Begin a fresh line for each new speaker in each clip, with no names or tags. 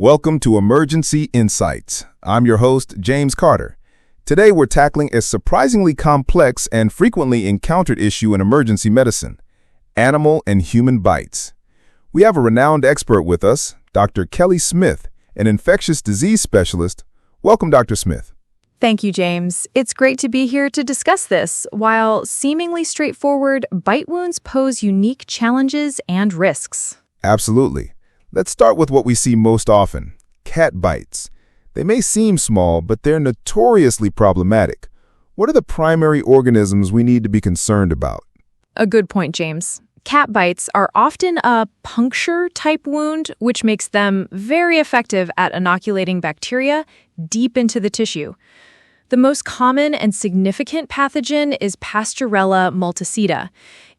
Welcome to Emergency Insights. I'm your host, James Carter. Today we're tackling a surprisingly complex and frequently encountered issue in emergency medicine: animal and human bites. We have a renowned expert with us, Dr. Kelly Smith, an infectious disease specialist. Welcome, Dr. Smith.
Thank you, James. It's great to be here to discuss this. While seemingly straightforward, bite wounds pose unique challenges and risks.
Absolutely. Let's start with what we see most often: cat bites. They may seem small, but they're notoriously problematic. What are the primary organisms we need to be concerned about?
A good point, James. Cat bites are often a puncture-type wound, which makes them very effective at inoculating bacteria deep into the tissue. The most common and significant pathogen is Pasteurella multocida.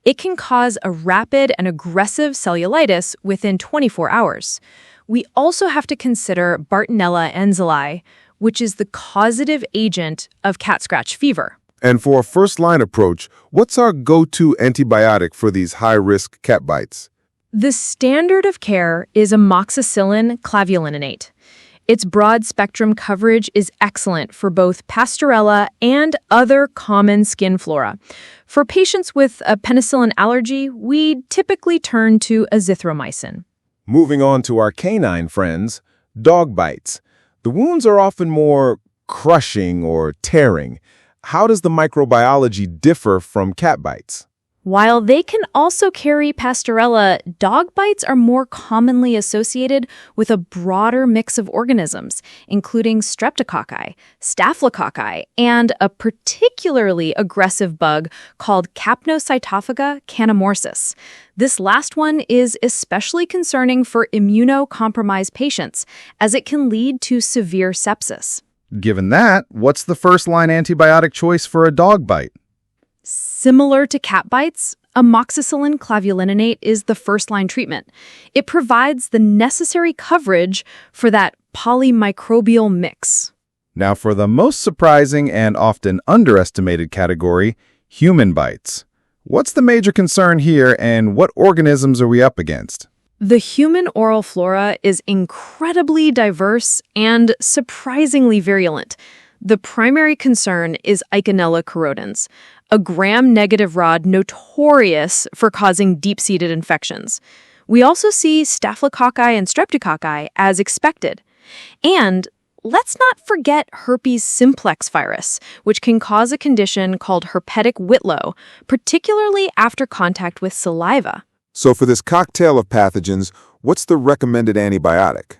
It can cause a rapid and aggressive cellulitis within 24 hours. We also have to consider Bartonella henselae, which is the causative agent of cat scratch fever.
And for a first-line approach, what's our go-to antibiotic for these high-risk cat bites?
The standard of care is Amoxicillin-clavulanate. Its broad-spectrum coverage is excellent for both Pasteurella and other common skin flora. For patients with a penicillin allergy, we typically turn to Azithromycin.
Moving on to our canine friends, dog bites. The wounds are often more crushing or tearing. How does the microbiology differ from cat bites?
While they can also carry Pasteurella, dog bites are more commonly associated with a broader mix of organisms, including streptococci, staphylococci, and a particularly aggressive bug called Capnocytophaga canimorsus. This last one is especially concerning for immunocompromised patients, as it can lead to severe sepsis.
Given that, what's the first-line antibiotic choice for a dog bite?
Similar to cat bites, amoxicillin-clavulanate is the first-line treatment. It provides the necessary coverage for that polymicrobial mix.
Now for the most surprising and often underestimated category, human bites. What's the major concern here, and what organisms are we up against?
The human oral flora is incredibly diverse and surprisingly virulent. The primary concern is Eikenella corrodens, a gram-negative rod notorious for causing deep-seated infections. We also see staphylococci and streptococci as expected. And let's not forget herpes simplex virus, which can cause a condition called herpetic whitlow, particularly after contact with saliva.
So for this cocktail of pathogens, what's the recommended antibiotic?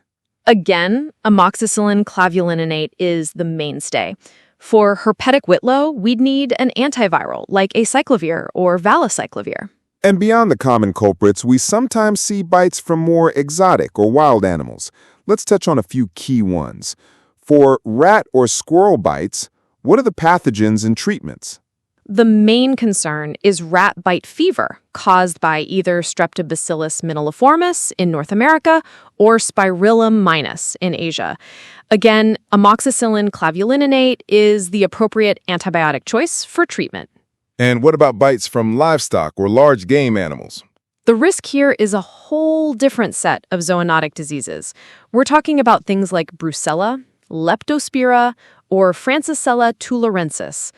Again, amoxicillin-clavulanate is the mainstay. For herpetic whitlow, we'd need an antiviral like Acyclovir or valacyclovir.
And beyond the common culprits, we sometimes see bites from more exotic or wild animals. Let's touch on a few key ones. For rat or squirrel bites, what are the pathogens and treatments?
The main concern is rat bite fever, caused by either Streptobacillus moniliformis in North America or Spirillum minus in Asia. Again, amoxicillin-clavulanate is the appropriate antibiotic choice for treatment.
And what about bites from livestock or large game animals?
The risk here is a whole different set of zoonotic diseases. We're talking about things like Brucella, Leptospira, or Francisella tularensis.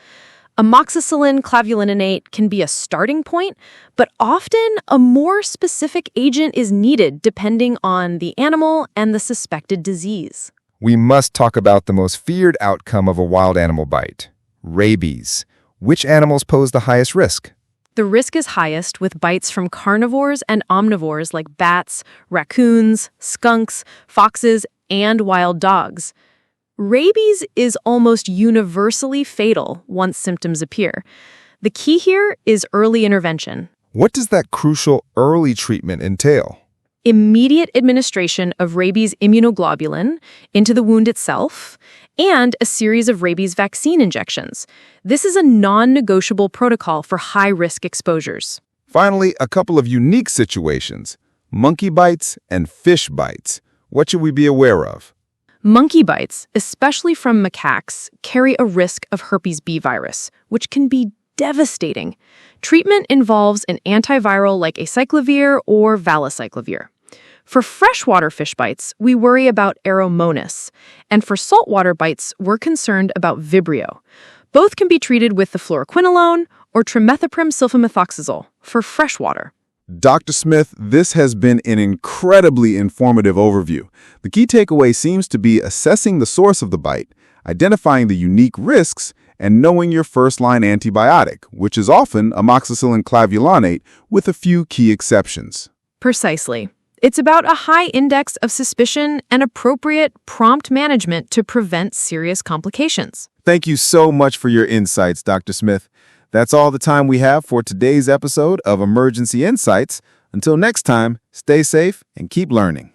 Amoxicillin-clavulanate can be a starting point, but often a more specific agent is needed depending on the animal and the suspected disease.
We must talk about the most feared outcome of a wild animal bite: rabies. Which animals pose the highest risk?
The risk is highest with bites from carnivores and omnivores like bats, raccoons, skunks, foxes, and wild dogs. Rabies is almost universally fatal once symptoms appear. The key here is early intervention.
What does that crucial early treatment entail?
Immediate administration of rabies immunoglobulin into the wound itself, and a series of rabies vaccine injections. This is a non-negotiable protocol for high-risk exposures.
Finally, a couple of unique situations: monkey bites and fish bites. What should we be aware of?
Monkey bites, especially from macaques, carry a risk of herpes B virus, which can be devastating. Treatment involves an antiviral like Acyclovir or valacyclovir. For freshwater fish bites, we worry about Aeromonas, and for saltwater bites, we're concerned about Vibrio. Both can be treated with the fluoroquinolone or trimethoprim sulfamethoxazole for freshwater.
Dr. Smith, this has been an incredibly informative overview. The key takeaway seems to be assessing the source of the bite, identifying the unique risks, and knowing your first-line antibiotic, which is often amoxicillin-clavulanate with a few key exceptions.
Precisely. It's about a high index of suspicion and appropriate, prompt management to prevent serious complications.
Thank you so much for your insights, Dr. Smith. That's all the time we have for today's episode of Emergency Insights. Until next time, stay safe and keep learning.